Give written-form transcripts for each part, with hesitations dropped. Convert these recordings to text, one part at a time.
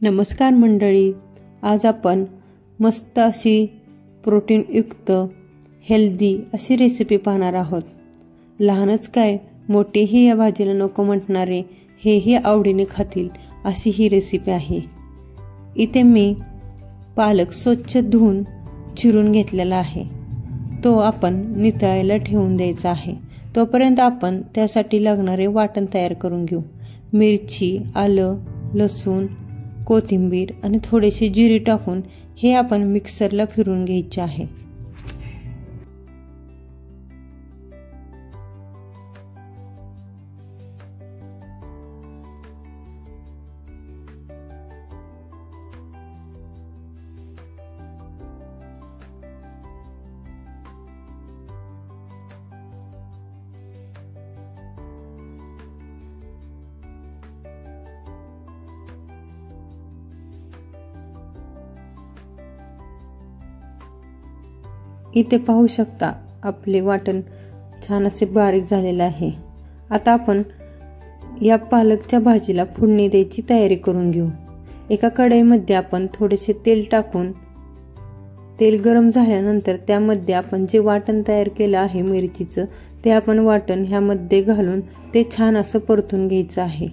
नमस्कार मंडळी, आज आपण मस्त अशी प्रोटीनयुक्त हेल्दी अशी रेसिपी पाहणार आहोत। लहानच काय मोठेही या भाजीला नको म्हणणारे हेही आवडीने खातील अशी ही रेसिपी आहे। इथे मी पालक स्वच्छ धुवून चिरून घेतलेला आहे। तो आपण नितळायला ठेवून द्यायचा आहे। तोपर्यंत आपण त्यासाठी लागणारे वाटण तयार करून घेऊ। मिरची, आलं, लसूण, कोथिंबीर आणि थोडेसे जिरे टाकून हे आपण मिक्सरला फिरवून घ्यायचे आहे। इथे पाहू शकता आपले वाटण छान असे बारीक झालेले आहे। आता आपण या पालकच्या भाजीला फोडणी द्यायची तयारी करून घेऊ। एका कढईमध्ये आपण थोडेसे तेल टाकून तेल गरम झाल्यानंतर त्यामध्ये आपण जे वाटण तयार केलं आहे मिरचीचं ते आपण वाटण ह्यामध्ये घालून ते छान असं परतून घ्यायचं आहे।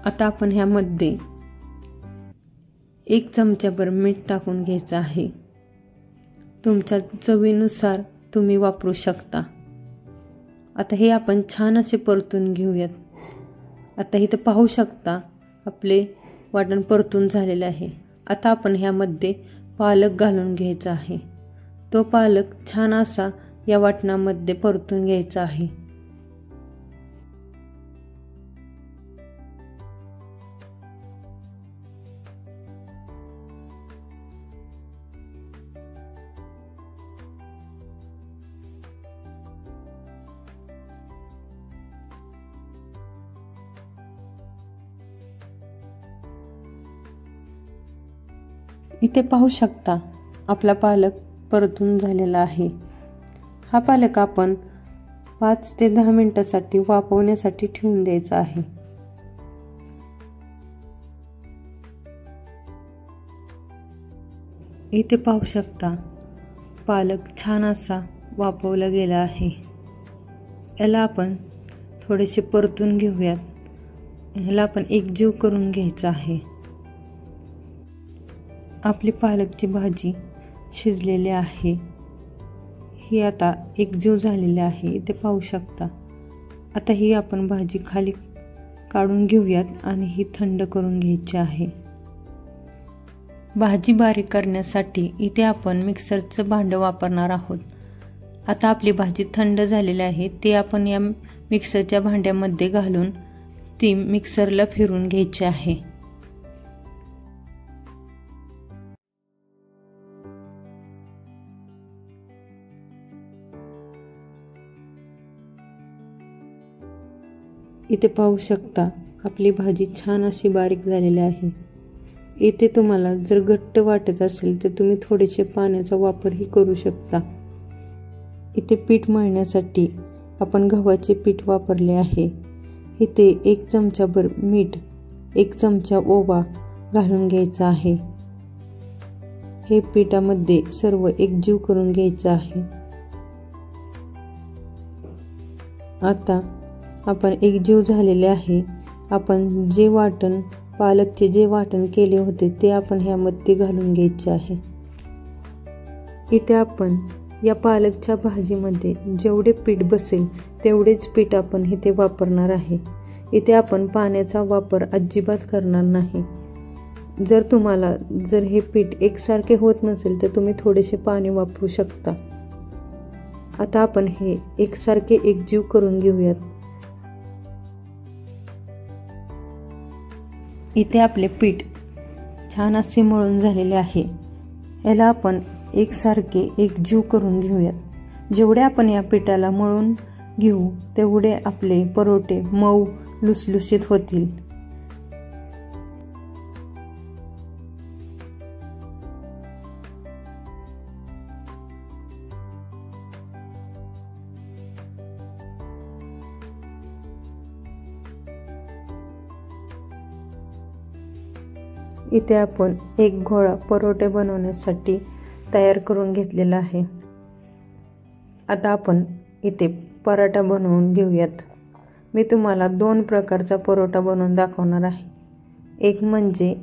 आता आपण ह्यामध्ये 1 चमचाभर मीठ टाकून घ्यायचं आहे। तुमच्या चवीनुसार तुम्ही वापरू शकता। आता हे आपण छान असे परतून घेऊयात। आता इथं पाहू शकता आपले वाटण परतून झालेले आहे। आता आपण ह्यामध्ये पालक घालून घ्यायचा आहे। तो पालक छान असा या वाटणामध्ये परतून घ्यायचा आहे। इथे पाहू शकता आपला पालक परतून झालेला आहे। हा पालक आपण 5 ते 10 मिनिटांसाठी वाफवण्यासाठी ठेवून द्यायचा आहे। इथे पाहू शकता पालक छान असा वाफवला गेला आहे। याला आपण थोडेसे परतून घेऊयात। याला आपण एकजीव करून घ्यायचा आहे। आपली पालकची भाजी शिजलेली आहे। ही आता एकजीव झालेली आहे। इथे पाहू शकता। आता ही आपण भाजी खाली काढून घेऊयात आणि ही थंड करून घ्यायची आहे। भाजी बारीक करण्यासाठी इथे आपण मिक्सरचं भांडं वापरणार आहोत। आता आपली भाजी थंड झालेली आहे। ते आपण या मिक्सरच्या भांड्यामध्ये घालून ती मिक्सरला फिरवून घ्यायची आहे। इथे पाहू शकता आपली भाजी छान अशी बारीक झालेली आहे। इथे तुम्हाला जर घट्ट वाटत असेल तर तुम्ही थोडेसे पाण्याचा वापरही करू शकता। इथे पीठ मळण्यासाठी आपण गव्हाचे पीठ वापरले आहे। इथे 1 चमचाभर मीठ, 1 चमचा ओवा घालून घ्यायचा आहे। हे पिठामध्ये सर्व एकजीव करून घ्यायचं आहे। आता आपण एकजीव झालेले आहे। आपण जे वाटण पालकचे जे वाटण केले होते ते आपण ह्यामध्ये घालून घ्यायचे आहे। इथे आपण या पालकच्या भाजीमध्ये जेवढे पीठ बसेल तेवढेच पीठ आपण इथे वापरणार आहे। इथे आपण पाण्याचा वापर अजिबात करणार नाही। जर हे पीठ एकसारखे होत नसेल तर तुम्ही थोडेसे पाणी वापरू शकता। आता आपण हे एकसारखे एकजीव करून घेऊयात। इथे आपले पीठ छान असे मळून झालेले आहे। याला आपण एकसारखे एकजीव करून घेऊयात। जेवढे आपण या पिठाला मळून घेऊ तेवढे आपले परोठे मऊ लुसलुशीत होतील। इथे आपण एक गोळा परोठे बनवण्यासाठी तयार करून घेतलेला आहे। आता आपण इथे पराठा बनवून घेऊयात। मी तुम्हाला 2 प्रकारचा परोठा बनवून दाखवणार आहे। एक म्हणजे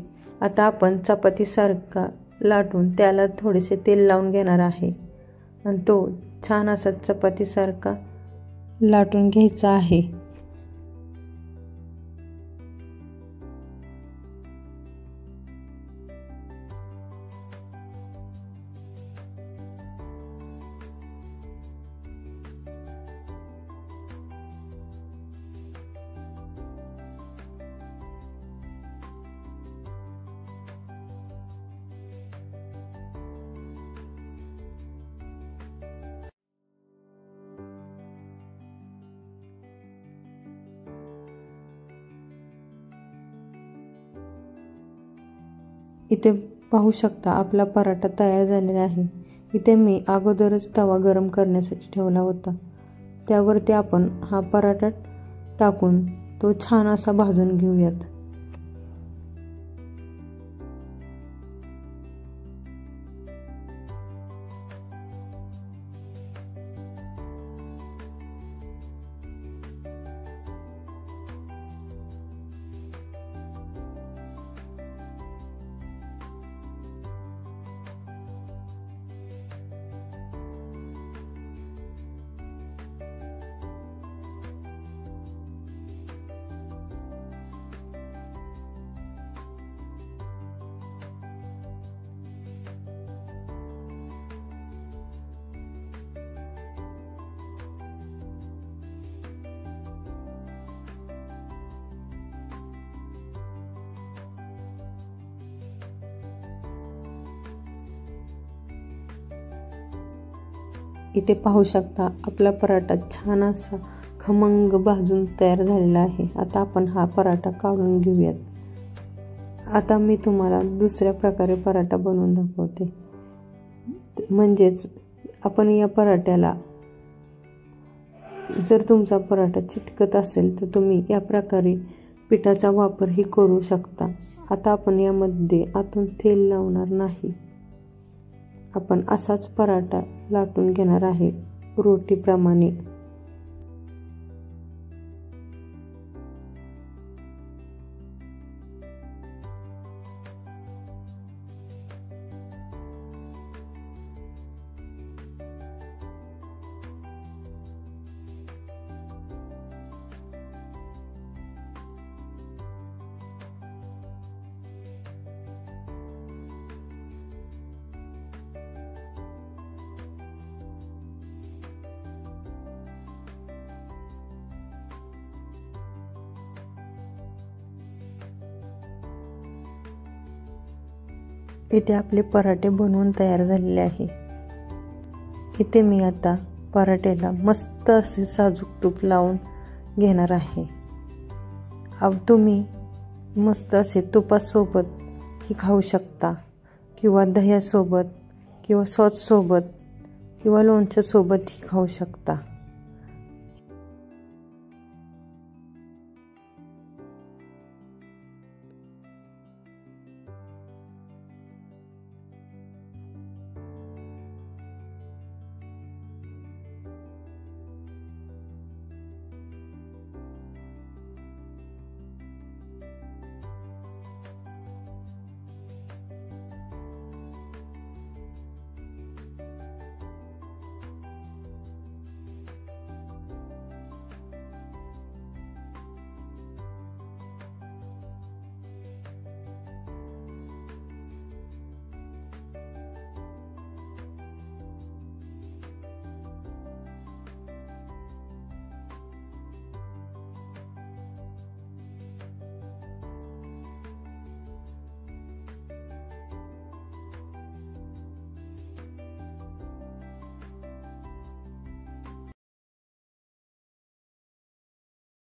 आता आपण चपातीसारखा लाटून त्याला थोडेसे तेल लावून घेणार आहे आणि तो छान असा चपातीसारखा लाटून घ्यायचा आहे। इथे पाहू शकता आपला पराठा तयार झालेला आहे। इथे मी अगोदरच तवा गरम करण्यासाठी ठेवला होता। त्यावरती आपण हा पराठा टाकून तो छान असा भाजून घेऊयात। इथे पाहू शकता आपला पराठा छान असा खमंग भाजून तयार झालेला आहे। आता आपण हा पराठा काढून घेऊयात। आता मी तुम्हाला दुसऱ्या प्रकारे पराठा बनवून दाखवते। म्हणजेच आपण या पराठ्याला जर तुमचा पराठा चिटकत असेल तर तुम्ही या प्रकारे पिठाचा वापरही करू शकता। आता आपण यामध्ये आतून तेल लावणार नाही। आपण असाच पराठा लाटून घेणार आहे रोटीप्रमाणे। इथे आपले पराठे बनवून तयार झालेले आहे। इथे मी आता पराठ्याला मस्त असे साजूक तूप लावून घेणार आहे। अब तुम्ही मस्त असे तुपासोबत ही खाऊ शकता किंवा दह्यासोबत किंवा सॉससोबत किंवा लोणच्यासोबत ही खाऊ शकता।